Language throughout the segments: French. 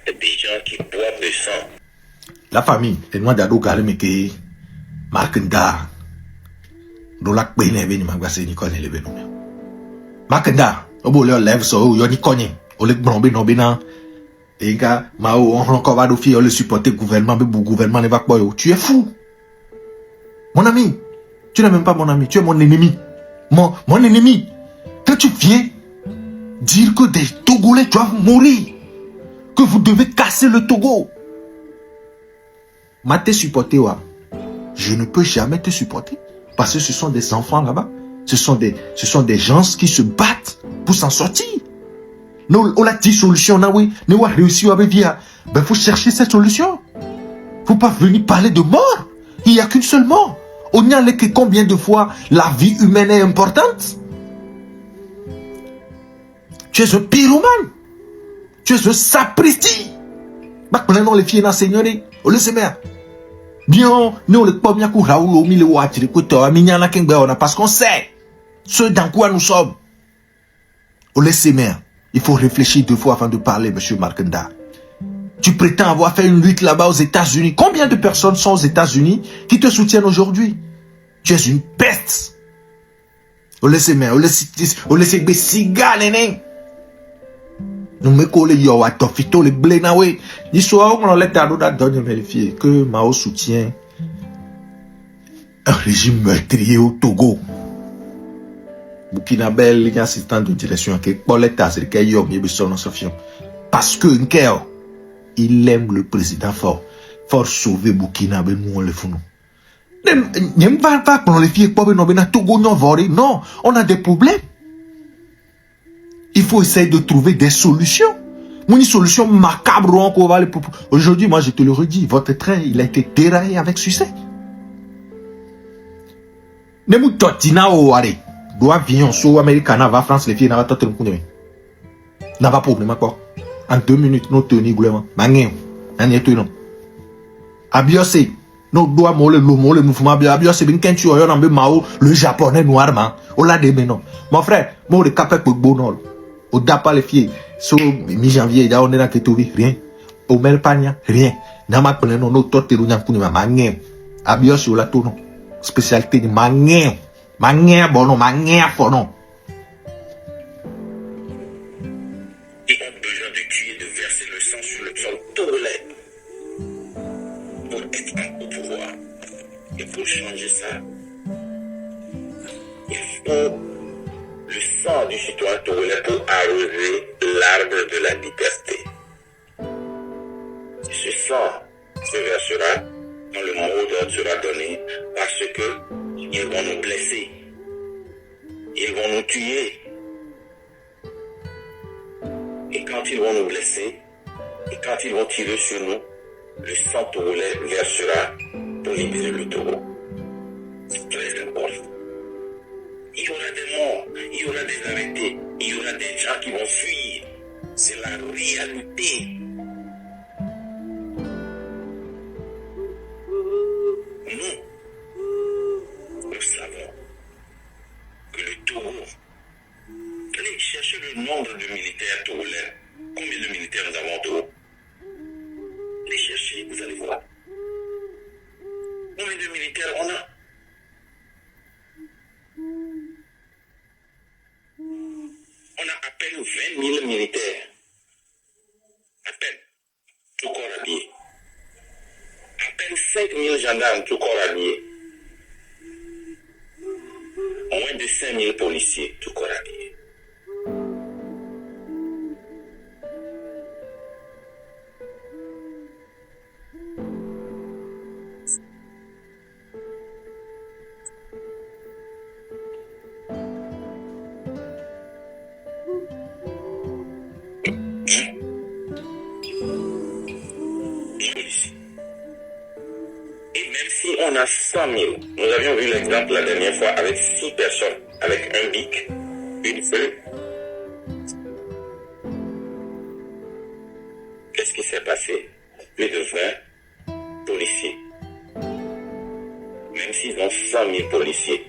des gens qui boivent le sang. La famille, et moi d'ado galemeke, Markenda, do la kbene veni magase ni konye lebe no. Markenda, obo le lève so yo ni konye, o le gbron no bena. Et gars, Mao, on encore va d'office, le supporter gouvernement, mais le gouvernement ne va pas. Tu es fou. Mon ami, tu n'es même pas mon ami, tu es mon ennemi. Mon ennemi. Quand tu viens dire que des Togolais doivent mourir, que vous devez casser le Togo. Te supporter, ouais. Je ne peux jamais te supporter. Parce que ce sont des enfants là-bas. Ce sont des gens qui se battent pour s'en sortir. Nous, on a 10 solutions, oui. Nous avons réussi à vivre. Ben, faut chercher cette solution. Faut pas venir parler de mort. Il n'y a qu'une seule mort. On n'y a que combien de fois la vie humaine est importante. Tu es un pyromane. Tu es un sapristi. Maintenant, les filles n'enseignent. On le sait bien. Bien, nous, les premiers coups, Raoul, au milieu, parce qu'on sait ce dans quoi nous sommes. On le sait bien. Il faut réfléchir 2 fois avant de parler, monsieur Markenda. Tu prétends avoir fait une lutte là-bas aux États-Unis. Combien de personnes sont aux États-Unis qui te soutiennent aujourd'hui? Tu es une peste. On laisse bien, on laisse des cigares, néné. Nous me collons yo à tofito les blé na we. L'histoire on l'a tardé à donner vérifier que Mao soutient un régime meurtrier au Togo. Burkinabé, les assistants de direction qui pour l'État, c'est qu'il y a eu besoin de parce que il aime le président fort. Faut sauver Burkinabé, nous on le fait non, on a des problèmes. Il faut essayer de trouver des solutions. Une solution macabre. Aujourd'hui, moi je te le redis, votre train, il a été déraillé avec succès. Ne vous totina au wari. Doit venir sur Américain, va France, les filles, n'a pas de problème. N'a pas de problème, quoi. En 2 minutes, nous tenons gouvernement. Mangé, n'en est non. Abiosé, nous doit moller le mouvement. Abiosé, bien quand tu as un Mao, le japonais noir, man. On l'a dit, mais non. Mon frère, moi, le capé pour bonheur. Au dapa les filles, sur mi-janvier, il y a on est là qui trouve rien. Au Melpania, rien. N'a pas de non, notre terre, nous avons mangé. Abiosé, on l'a tout, non. Spécialité de mangé. Mangé, bon, non, mangé, fort, non. Ils ont besoin de tuer, de verser le sang sur le sol togolais pour être au pouvoir. Et pour changer ça, il faut le sang du citoyen togolais pour arroser l'arbre de la liberté. Et ce sang se versera quand le mot d'ordre sera donné parce que ils vont nous blesser. Ils vont nous tuer. Et quand ils vont nous blesser, et quand ils vont tirer sur nous, le sang togolais versera pour libérer le Togo. C'est très important. Il y aura des morts, il y aura des arrêtés, il y aura des gens qui vont fuir. C'est la réalité. Nous savons que le Togo, allez chercher le nombre de militaires togolais. Combien de militaires nous avons au Togo? Allez chercher, vous allez voir. Combien de militaires on a? On a à peine 20 000 militaires. À peine. Tout corps habillé. À peine 5 000 gendarmes, tout corps habillé. Moins de 5 000 policiers, tout corps habillé. On a 100 000. Nous avions vu l'exemple la dernière fois avec 6 personnes, avec un bic, une feuille. Qu'est-ce qui s'est passé? Plus de 20 policiers. Même s'ils ont 100 000 policiers.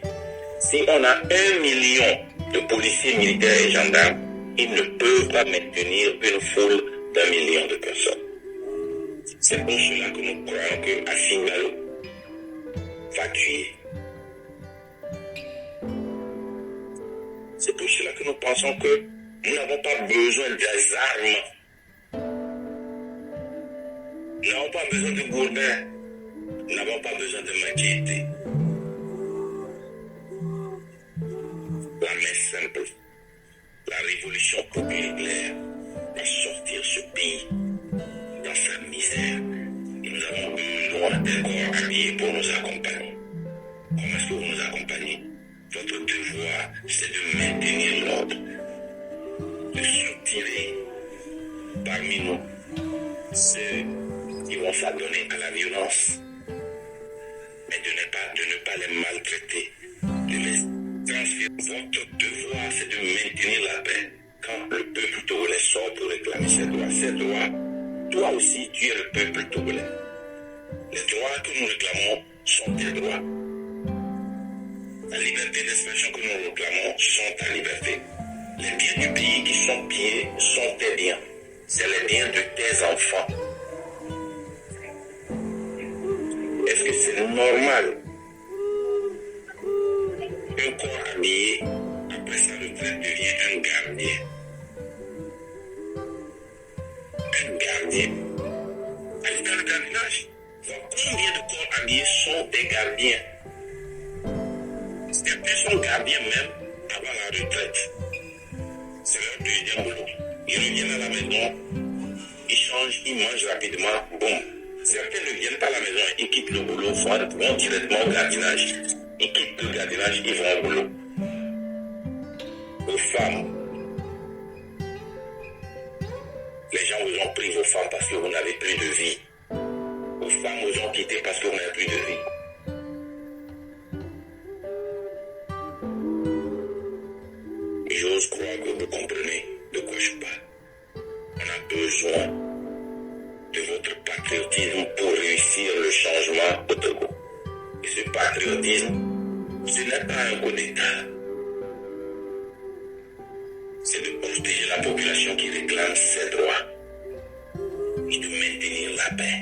Si on a 1 million de policiers militaires et gendarmes, ils ne peuvent pas maintenir une foule d'1 million de personnes. C'est pour cela que nous croyons que Asimalo va tuer. C'est pour cela que nous pensons que nous n'avons pas besoin des armes. Nous n'avons pas besoin de gourdins. Nous n'avons pas besoin de maquettes. La main simple, la révolution populaire va sortir ce pays dans sa misère. Et nous avons besoin d'un corps habillé pour nous accompagner. Comment est-ce que vous nous accompagnez? Votre devoir, c'est de maintenir l'ordre, de soutirer parmi nous ceux qui vont s'adonner à la violence, mais de ne pas les maltraiter, de les transférer. Votre devoir, c'est de maintenir la paix. Quand le peuple togolais sort pour réclamer ses droits, toi aussi, tu es le peuple togolais. Les droits que nous réclamons sont tes droits. La liberté d'expression que nous réclamons sont ta liberté. Les biens du pays qui sont pillés sont tes biens. C'est les biens de tes enfants. Est-ce que c'est normal qu'un corps habillé, après sa retraite, devient un gardien? Un gardien. Allez dans le gardinage. Combien de corps habillés sont des gardiens? Certains sont gardiens même avant la retraite. C'est leur deuxième boulot. Ils reviennent à la maison, ils changent, ils mangent rapidement, boum. Certains ne viennent pas à la maison, ils quittent le boulot, vont directement au gardinage. Ils quittent le gardinage, ils vont au boulot. Aux femmes, les gens vous ont pris vos femmes parce que vous n'avez plus de vie. Aux femmes vous ont quitté parce que vous n'avez plus de vie. J'ose croire que vous comprenez de quoi je parle. On a besoin de votre patriotisme pour réussir le changement au Togo. Et ce patriotisme, ce n'est pas un coup d'État. C'est de protéger la population qui réclame ses droits et de maintenir la paix.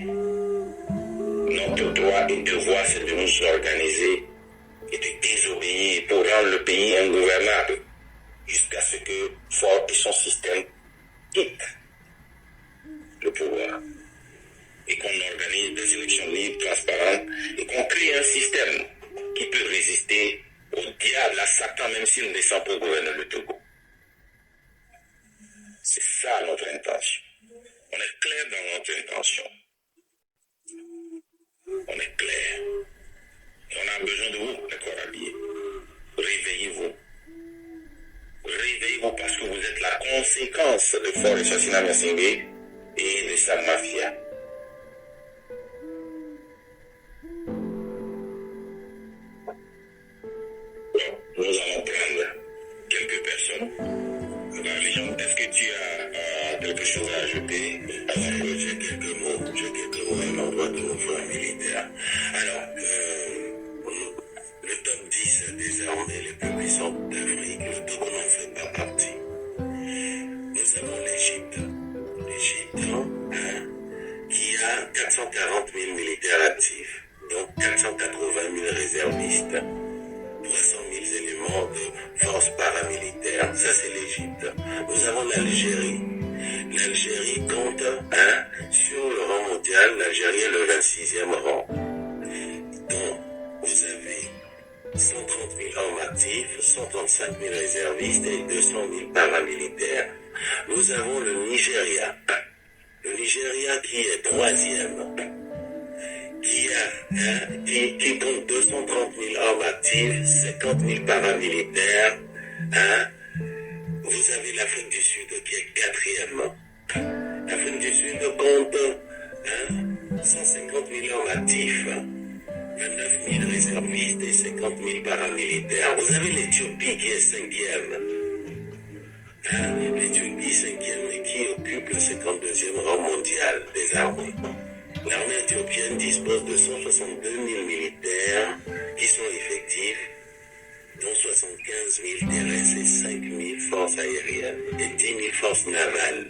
Notre droit et devoir, c'est de nous organiser et de désobéir pour rendre le pays ingouvernable jusqu'à ce que Ford et son système quittent le pouvoir et qu'on organise des élections libres, transparentes et qu'on crée un système qui peut résister au diable, à Satan, même s'il ne descend pas gouverner le Togo. C'est ça notre intention. On est clair dans notre intention. On est clair. Et on a besoin de vous, les corps habillés. Réveillez-vous. Réveillez-vous parce que vous êtes la conséquence de Ford et Chassina Massingé et de sa mafia. Donc, nous allons prendre quelques personnes. Est-ce que tu as quelque chose à ajouter? Alors, j'ai quelques mots à l'endroit de nos frères militaires. Alors, le top 10 des armées les plus puissantes d'Afrique, le Togo n'en fait pas partie. Nous avons l'Égypte, qui a 440 000 militaires actifs, donc 480 000 réservistes, 300 000 éléments de forces paramilitaires. Ça, c'est l'Égypte. Nous avons l'Algérie. L'Algérie compte, sur le rang mondial, l'Algérie est le 26e rang. Donc, vous avez 130 000 hommes actifs, 135 000 réservistes et 200 000 paramilitaires. Nous avons le Nigeria. Le Nigeria qui est 3e. Qui compte 230 000 hommes actifs, 50 000 paramilitaires. Vous avez l'Afrique du Sud qui est 4e. L'Afrique du Sud compte 150 000 hommes actifs, 29 000 réservistes et 50 000 paramilitaires. Vous avez l'Éthiopie qui est 5e. L'Éthiopie 5e et qui occupe le 52e rang mondial des armées. L'armée éthiopienne dispose de 162 000 militaires qui sont effectifs, dont 75 000 terrestres et 5 000 forces aériennes et 10 000 forces navales.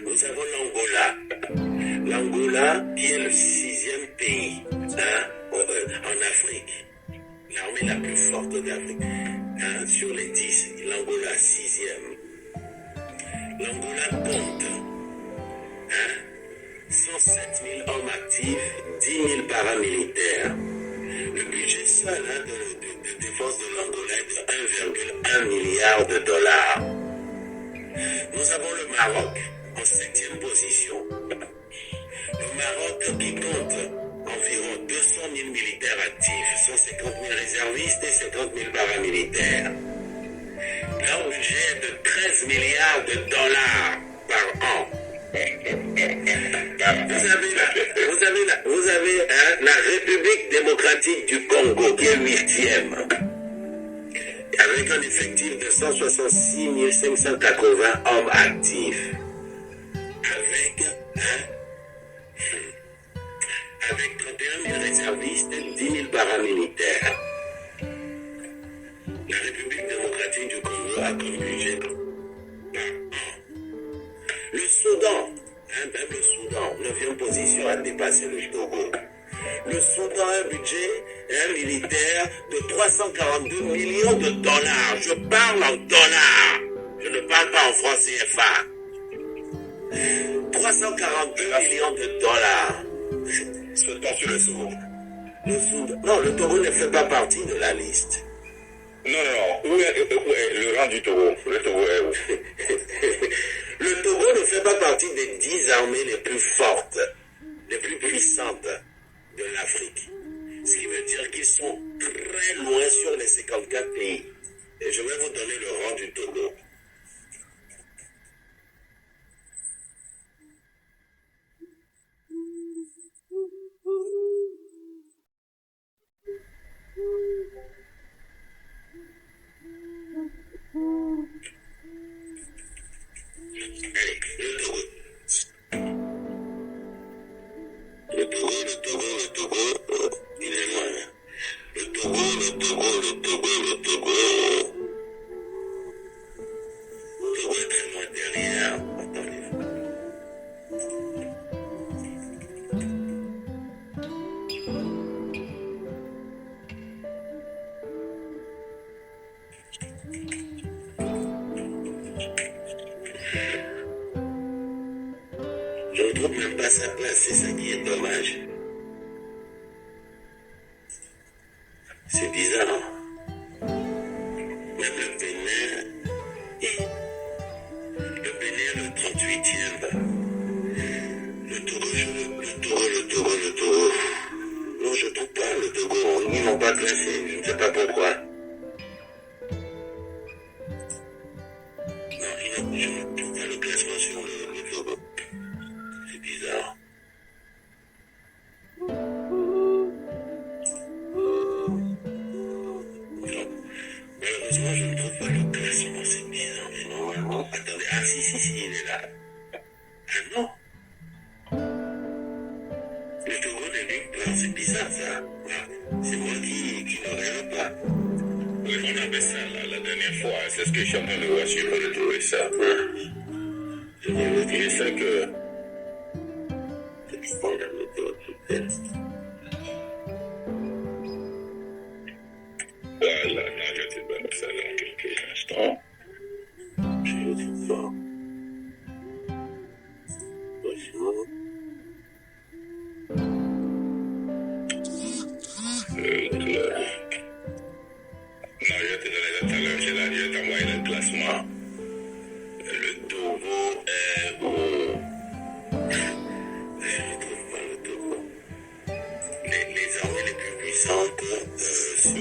Nous avons l'Angola. L'Angola, qui est le 6e pays en Afrique, l'armée la plus forte d'Afrique, sur les 10, l'Angola 6e. L'Angola compte 107 000 hommes actifs, 10 000 paramilitaires. Le budget seul de défense de l'Angola est de 1,1 milliard de dollars. Nous avons le Maroc en 7e position. Le Maroc qui compte environ 200 000 militaires actifs, 150 000 réservistes et 50 000 paramilitaires. Leur budget est de 13 milliards de dollars par an. Vous avez la République démocratique du Congo qui est 8e, avec un effectif de 166 580 hommes actifs, avec 31 000 réservistes et 10 000 paramilitaires. La République démocratique du Congo a comme budget par an. Le Soudan, même le Soudan, 9e position, a dépassé le Togo. Le Soudan a un budget militaire de 342 millions de dollars. Je parle en dollars. Je ne parle pas en francs CFA. 342 millions de dollars. Seulement sur le Togo. Non, le Togo ne fait pas partie de la liste. Non. Où est le rang du Togo? Le Togo est où? Le Togo ne fait pas partie des 10 armées les plus fortes, les plus puissantes de l'Afrique. Ce qui veut dire qu'ils sont très loin sur les 54 pays. Et je vais vous donner le rang du Togo. Allez, le Togo. Le Togo, il est loin. Le Togo. Le Togo est très loin derrière. Attendez. Je ne trouve même pas sa place, c'est ça qui est dommage. C'est bizarre. Même le Bénin est le 38e. Le Togo. Non, je ne trouve pas le Togo. Ils n'ont pas classé, je ne sais pas pourquoi. Non, je ne trouve pas le classement sur le Togo. C'est bizarre. Non. Malheureusement, je ne trouve pas le classement, c'est bizarre. Mais normalement, attendez, si, il est là. Ah non. Le Togo n'est nulle part, c'est bizarre ça. C'est moi qui ne regarde pas. Oui, on avait ça la dernière fois. C'est ce que je suis en train de voir si je peux retrouver ça. Je vais vous Il dire est ça que... c'est bizarre, le Togo, super. Voilà, je te donne ça dans quelques instants. Je le trouve pas. Bonjour. Non, je te donne tout à l'heure, je t'ai envoyé le classement. Le Togo est où? Je ne trouve pas le Togo. Les armées les plus puissantes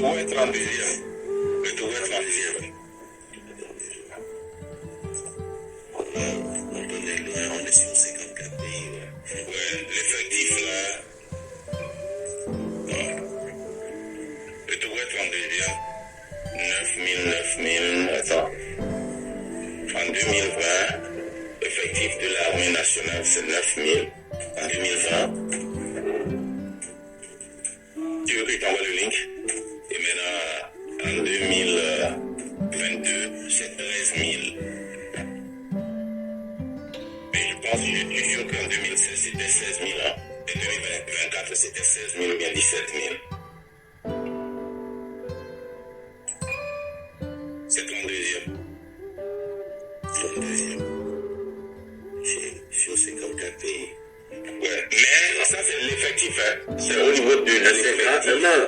Où est 32e? Le Togo est 32e. On est loin, on est sur 54 pays. Ouais, l'effectif là. Le Togo est 32e. 9000. Attends. En 2020, l'effectif de l'armée nationale, c'est 9000. En 2020. Tu veux que je t'envoie le link? Et maintenant, en 2022, c'est 13 000. Mais je suis sûr qu'en 2005, c'était 16 000 ans. Et 2024, c'était 16 000 ou bien 17 000. C'est 32e. 32e. Sur 54 pays. Ouais, mais ça c'est l'effectif, hein. C'est au niveau de l'effectif. Non.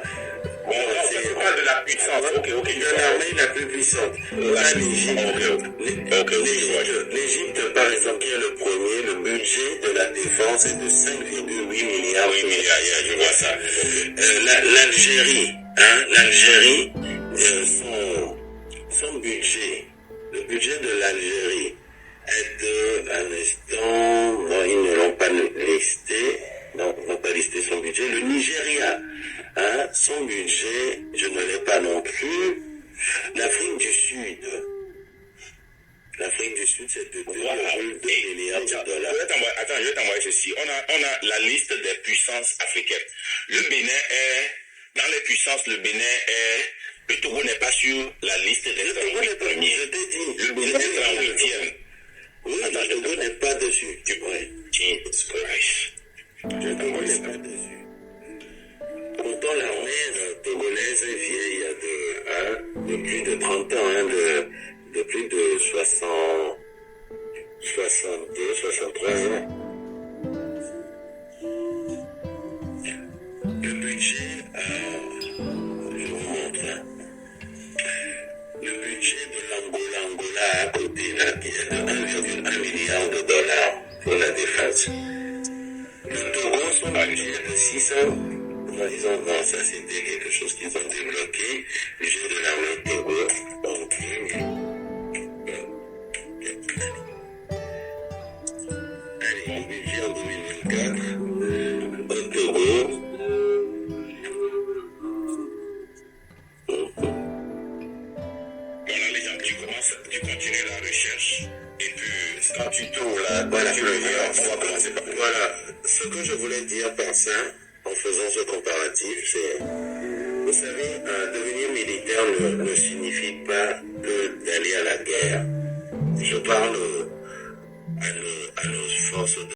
Bon, je parle de la puissance. Ok. De l'armée la plus puissante. On a l'Égypte, par exemple, qui est le premier, le budget de la défense est de 5,8 milliards. Oui, milliards, je vois ça. L'Algérie, son budget, le budget de l'Algérie est de, à l'instant, ils ne l'ont pas listé, n'ont pas listé son budget. Le Nigeria, son budget, je ne l'ai pas non plus. L'Afrique du Sud, c'est de 2,2 milliards de dollars. Attends, je vais t'envoyer ceci. On a la liste des puissances africaines. Le Bénin est, dans les puissances, le Bénin est, le Togo n'est pas sur la liste des 38 premiers. Je t'ai dit, Le Bénin est 38e. Oui, le Togo n'est pas dessus. Tu pourrais. Jesus Christ. Le Togo n'est pas dessus. Pourtant, l'armée togolaise est vieille, de plus de 30 ans, de plus de 62, 63 ans. Le budget, je vous montre, le budget de l'Angola à côté, là, qui est de 1,1 milliard de dollars pour la défense. Le Togo, son budget est de 600. Ils ont, non, ça c'était quelque chose qu'ils ont débloqué. Le budget de l'armée Togo, allez, le budget en 2024, au Togo, Voilà les gens, tu continues la recherche et puis quand tu tournes là, voilà, tu reviens, on va commencer par voilà. Ce que je voulais dire par ça, en faisant ce comparatif, c'est, vous savez, devenir militaire ne signifie pas d'aller à la guerre. Je parle à nos forces